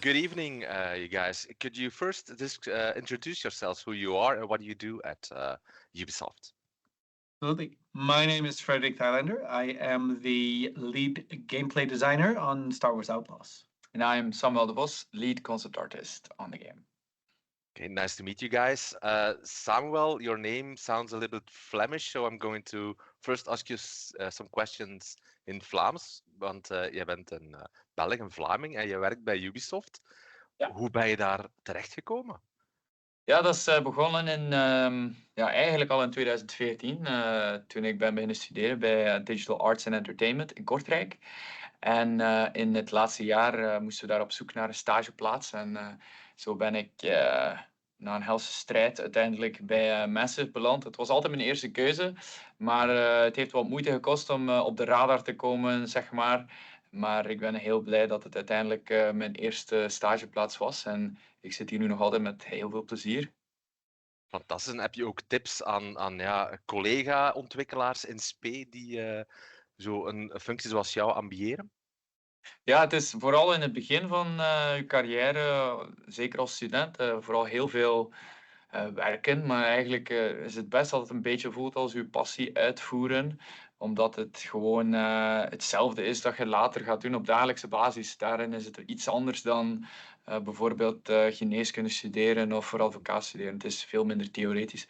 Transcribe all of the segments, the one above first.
Good evening, you guys. Could you first just introduce yourselves, who you are and what do you do at Ubisoft? Absolutely. My name is Fredrik Thylander. I am the lead gameplay designer on Star Wars Outlaws. And I'm Samuel De Vos, lead concept artist on the game. Okay, nice to meet you guys. Samuel, your name sounds a little bit Flemish, so I'm going to first ask you some questions in Vlaams. Want jij bent een Belg, een Vlaming en je werkt bij Ubisoft. Ja. Hoe ben je daar terechtgekomen? Ja, dat is begonnen in, eigenlijk al in 2014, toen ik ben beginnen studeren bij Digital Arts and Entertainment in Kortrijk. En in het laatste jaar moesten we daar op zoek naar een stageplaats. En zo ben ik na een helse strijd uiteindelijk bij Massive beland. Het was altijd mijn eerste keuze, maar het heeft wat moeite gekost om op de radar te komen, zeg maar. Maar ik ben heel blij dat het uiteindelijk mijn eerste stageplaats was. En ik zit hier nu nog altijd met heel veel plezier. Fantastisch. En heb je ook tips aan collega-ontwikkelaars in SP die zo een functie zoals jou ambiëren? Ja, het is vooral in het begin van je carrière, zeker als student, vooral heel veel werken. Maar eigenlijk is het best dat het een beetje voelt als je passie uitvoeren, omdat het gewoon hetzelfde is dat je later gaat doen op dagelijkse basis. Daarin is het iets anders dan bijvoorbeeld geneeskunde studeren of voor advocaat studeren. Het is veel minder theoretisch.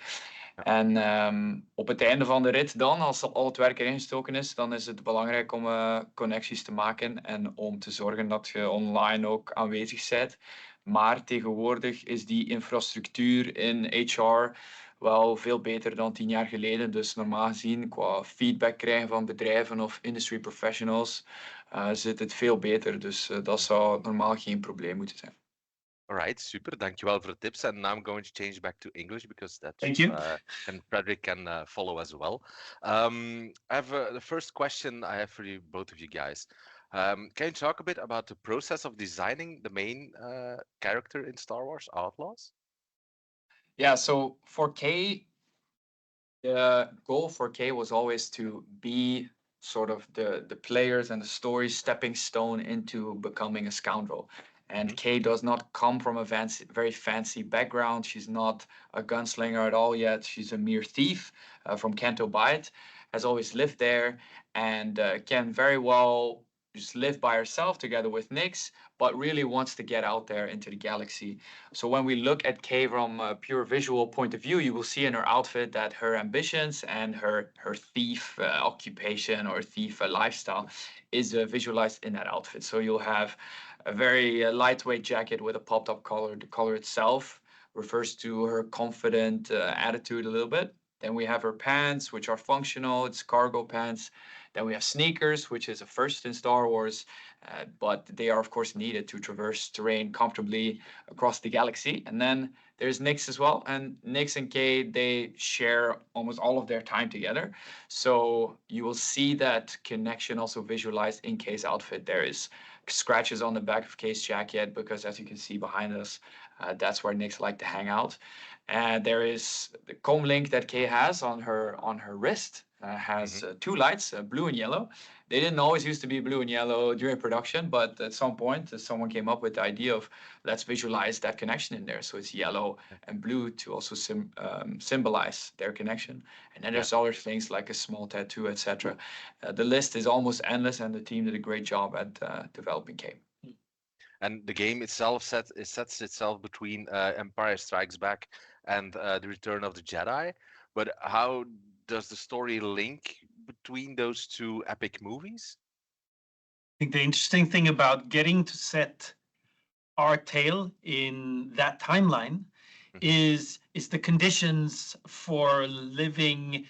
En op het einde van de rit dan, als al het werk erin gestoken is, dan is het belangrijk om connecties te maken en om te zorgen dat je online ook aanwezig bent. Maar tegenwoordig is die infrastructuur in HR wel veel beter dan 10 jaar geleden. Dus normaal gezien, qua feedback krijgen van bedrijven of industry professionals, zit het veel beter. Dus dat zou normaal geen probleem moeten zijn. All right, super. Dankjewel voor de tips. And now I'm going to change back to English because that Thank you. and Frederick can follow as well. I have the first question I have for you, both of you guys. Can you talk a bit about the process of designing the main character in Star Wars Outlaws? Yeah, so for Kay, the goal for Kay was always to be sort of the players and the story stepping stone into becoming a scoundrel. And Kay does not come from a very fancy background. She's not a gunslinger at all yet. She's a mere thief from Canto Bight, has always lived there, and can very well just live by herself together with Nyx, but really wants to get out there into the galaxy. So when we look at Kay from a pure visual point of view, you will see in her outfit that her ambitions and her thief occupation or thief lifestyle is visualized in that outfit. So you'll have a very lightweight jacket with a popped-up collar. The color itself refers to her confident attitude a little bit. Then we have her pants, which are functional. It's cargo pants. Then we have sneakers, which is a first in Star Wars, but they are, of course, needed to traverse terrain comfortably across the galaxy. And then there's Nyx as well. And Nyx and Kay, they share almost all of their time together. So you will see that connection also visualized in Kay's outfit. There is scratches on the back of Kay's jacket because, as you can see behind us, that's where Nyx like to hang out. And there is the comb link that Kay has on her wrist. Has two lights, blue and yellow. They didn't always used to be blue and yellow during production, but at some point someone came up with the idea of let's visualize that connection in there. So it's yellow and blue to also symbolize their connection. And then there's other things like a small tattoo, etc. The list is almost endless, and the team did a great job at developing Kay. And the game itself sets itself between Empire Strikes Back and The Return of the Jedi. But how does the story link between those two epic movies? I think the interesting thing about getting to set our tale in that timeline is the conditions for living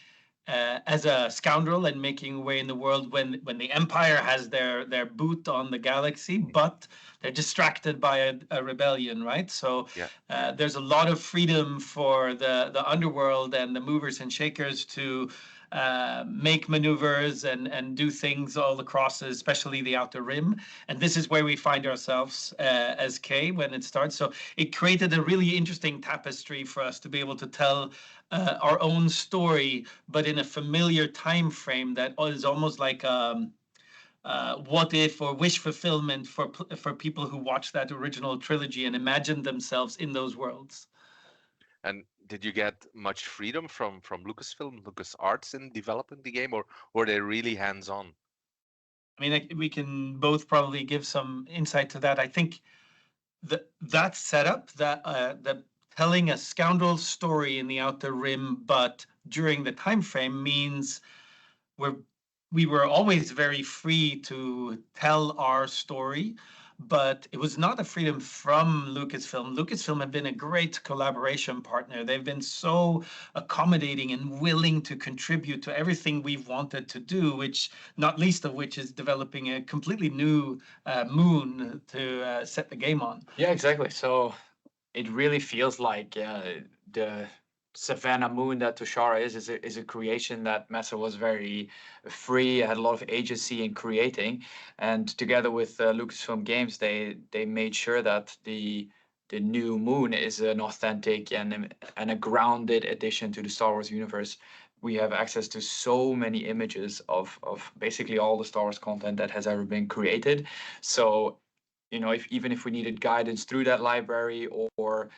as a scoundrel and making way in the world when the Empire has their boot on the galaxy, but they're distracted by a rebellion, right? So there's a lot of freedom for the underworld and the movers and shakers to make maneuvers and do things all across, especially the Outer Rim. And this is where we find ourselves as Kay when it starts. So it created a really interesting tapestry for us to be able to tell our own story, but in a familiar time frame that is almost like what if or wish fulfillment for people who watch that original trilogy and imagine themselves in those worlds. And did you get much freedom from Lucasfilm, LucasArts in developing the game, or were they really hands-on? I mean, we can both probably give some insight to that. I think that setup, that telling a scoundrel story in the Outer Rim, but during the time frame, means we were always very free to tell our story, but it was not a freedom from Lucasfilm. Lucasfilm had been a great collaboration partner. They've been so accommodating and willing to contribute to everything we've wanted to do, which not least of which is developing a completely new moon to set the game on. Yeah, exactly. So it really feels like the Savannah Moon that Toshara is a creation that Massa was very free, had a lot of agency in creating, and together with Lucasfilm Games, they made sure that the new moon is an authentic and a grounded addition to the Star Wars universe. We have access to so many images of basically all the Star Wars content that has ever been created. So even if we needed guidance through that library, or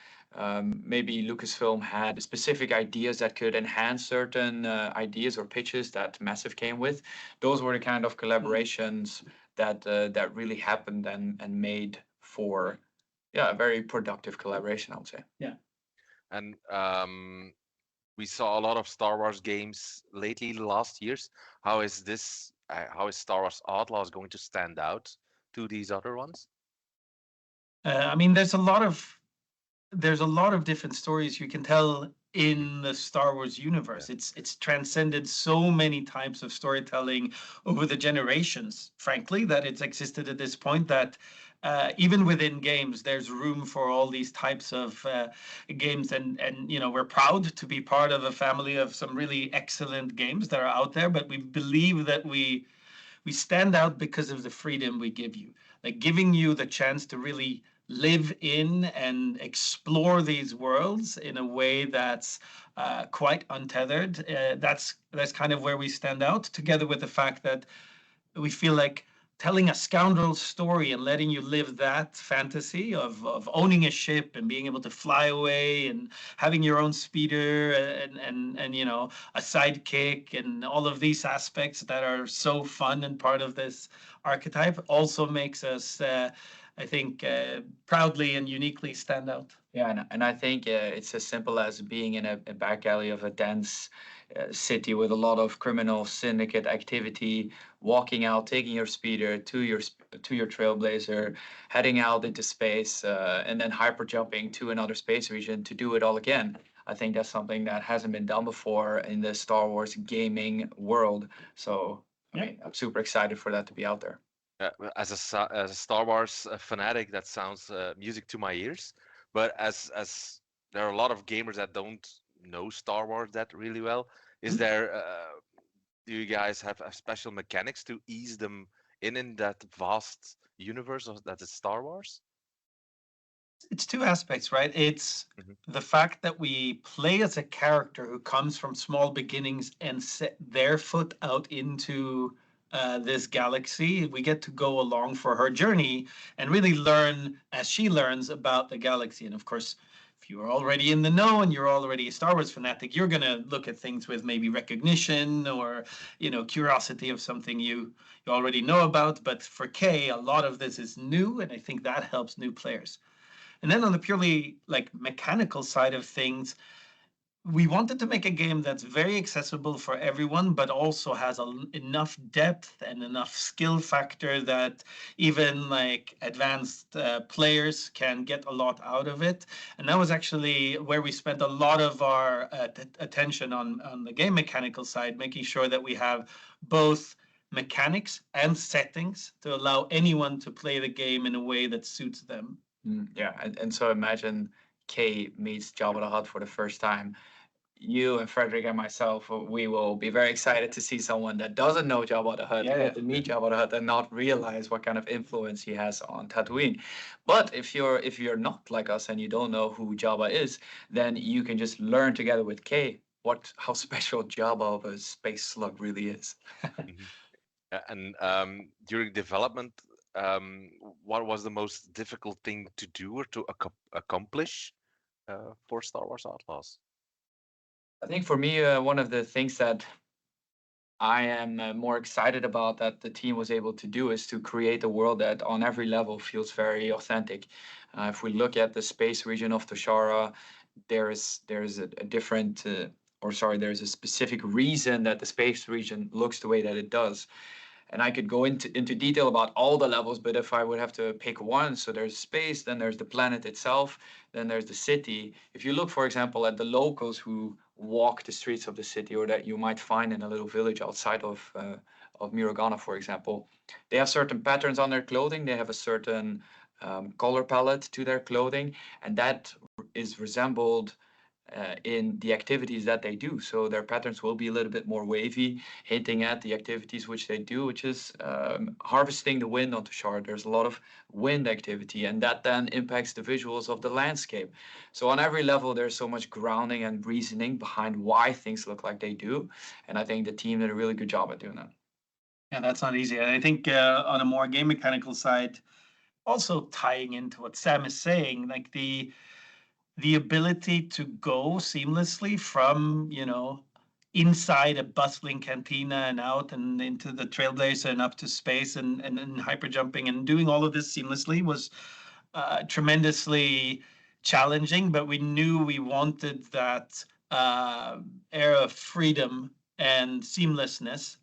maybe Lucasfilm had specific ideas that could enhance certain ideas or pitches that Massive came with, those were the kind of collaborations that really happened and made for a very productive collaboration, I would say. Yeah. And we saw a lot of Star Wars games lately, the last years. How is Star Wars Outlaws going to stand out to these other ones? I mean, there's a lot of different stories you can tell in the Star Wars universe. Yeah. It's transcended so many types of storytelling over the generations, frankly, that it's existed at this point that even within games, there's room for all these types of games. And we're proud to be part of a family of some really excellent games that are out there, but we believe that we stand out because of the freedom we give you, like giving you the chance to really live in and explore these worlds in a way that's quite untethered. That's kind of where we stand out, together with the fact that we feel like telling a scoundrel story and letting you live that fantasy of owning a ship and being able to fly away and having your own speeder and a sidekick and all of these aspects that are so fun and part of this archetype also makes us I think proudly and uniquely stand out. Yeah, and I think it's as simple as being in a back alley of a dense city with a lot of criminal syndicate activity, walking out, taking your speeder to your trailblazer, heading out into space, and then hyper jumping to another space region to do it all again. I think that's something that hasn't been done before in the Star Wars gaming world. So I mean, I'm super excited for that to be out there. As a Star Wars fanatic, that sounds music to my ears. But as there are a lot of gamers that don't know Star Wars that really well, is there? Do you guys have special mechanics to ease them in that vast universe that is Star Wars? It's two aspects, right? It's the fact that we play as a character who comes from small beginnings and set their foot out into this galaxy. We get to go along for her journey and really learn as she learns about the galaxy. And of course, if you're already in the know and you're already a Star Wars fanatic, you're going to look at things with maybe recognition or curiosity of something you already know about. But for Kay, a lot of this is new, and I think that helps new players. And then on the purely like mechanical side of things, we wanted to make a game that's very accessible for everyone, but also has enough depth and enough skill factor that even like advanced players can get a lot out of it. And that was actually where we spent a lot of our attention on the game mechanical side, making sure that we have both mechanics and settings to allow anyone to play the game in a way that suits them. Yeah, and so imagine Kay meets Jabba the Hutt for the first time. You and Fredrik and myself, we will be very excited to see someone that doesn't know Jabba the Hutt get to meet Jabba the Hutt and not realize what kind of influence he has on Tatooine. But if you're not like us and you don't know who Jabba is, then you can just learn together with Kay how special Jabba of a space slug really is. And during development, what was the most difficult thing to do or to accomplish for Star Wars Outlaws? I think for me, one of the things that I am more excited about that the team was able to do is to create a world that on every level feels very authentic. If we look at the space region of Toshara, there's a different, or sorry, there's a specific reason that the space region looks the way that it does. And I could go into detail about all the levels, but if I would have to pick one, so there's space, then there's the planet itself, then there's the city. If you look, for example, at the locals who walk the streets of the city, or that you might find in a little village outside of Mirogana, for example, they have certain patterns on their clothing. They have a certain color palette to their clothing, and that is resembled in the activities that they do. So their patterns will be a little bit more wavy, hinting at the activities which they do, which is harvesting the wind onto Shard. There's a lot of wind activity, and that then impacts the visuals of the landscape. So on every level, there's so much grounding and reasoning behind why things look like they do. And I think the team did a really good job at doing that. Yeah, that's not easy. And I think on a more game mechanical side, also tying into what Sam is saying, like the ability to go seamlessly from, inside a bustling cantina and out and into the Trailblazer and up to space and hyper jumping and doing all of this seamlessly was tremendously challenging, but we knew we wanted that era of freedom and seamlessness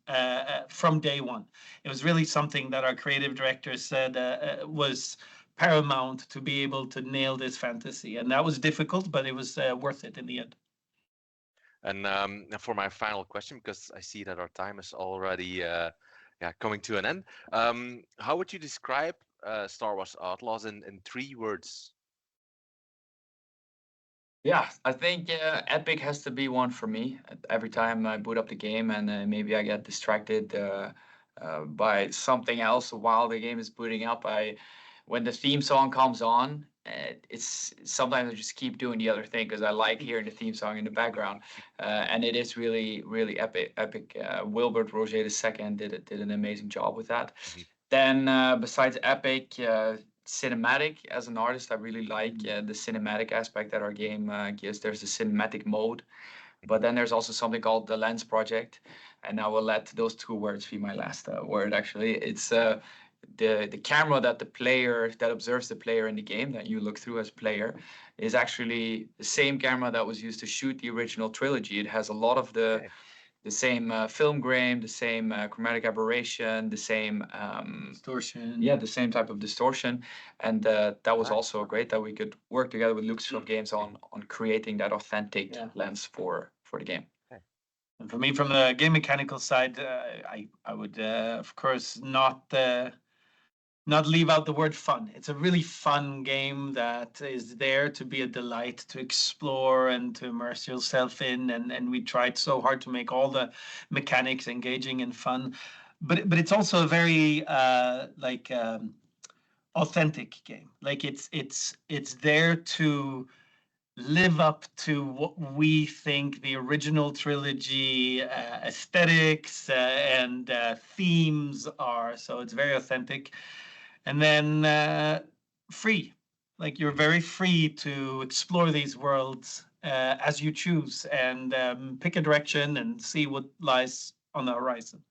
from day one. It was really something that our creative director said was paramount to be able to nail this fantasy, and that was difficult, but it was worth it in the end. And for my final question, because I see that our time is already coming to an end, how would you describe Star Wars Outlaws in 3 words? Yeah, I think epic has to be one for me. Every time I boot up the game and maybe I get distracted by something else while the game is booting up, when the theme song comes on, it's sometimes I just keep doing the other thing because I like hearing the theme song in the background, and it is really really epic. Wilbert Roger II did an amazing job with that. Then besides epic, cinematic. As an artist, I really like the cinematic aspect that our game gives. There's the cinematic mode, but then there's also something called the lens project, and I will let those 2 words be my last word. Actually, it's the camera that observes the player in the game that you look through as player is actually the same camera that was used to shoot the original trilogy. It has a lot of the same film grain, the same chromatic aberration, the same distortion. Yeah, the same type of distortion, and that was also great that we could work together with Lucasfilm Games on creating that authentic lens for the game. And for me, from the game mechanical side, I would of course not leave out the word fun. It's a really fun game that is there to be a delight, to explore and to immerse yourself in. And we tried so hard to make all the mechanics engaging and fun. But it's also a very authentic game. Like it's there to live up to what we think the original trilogy aesthetics and themes are. So it's very authentic. And then free, like you're very free to explore these worlds as you choose and pick a direction and see what lies on the horizon.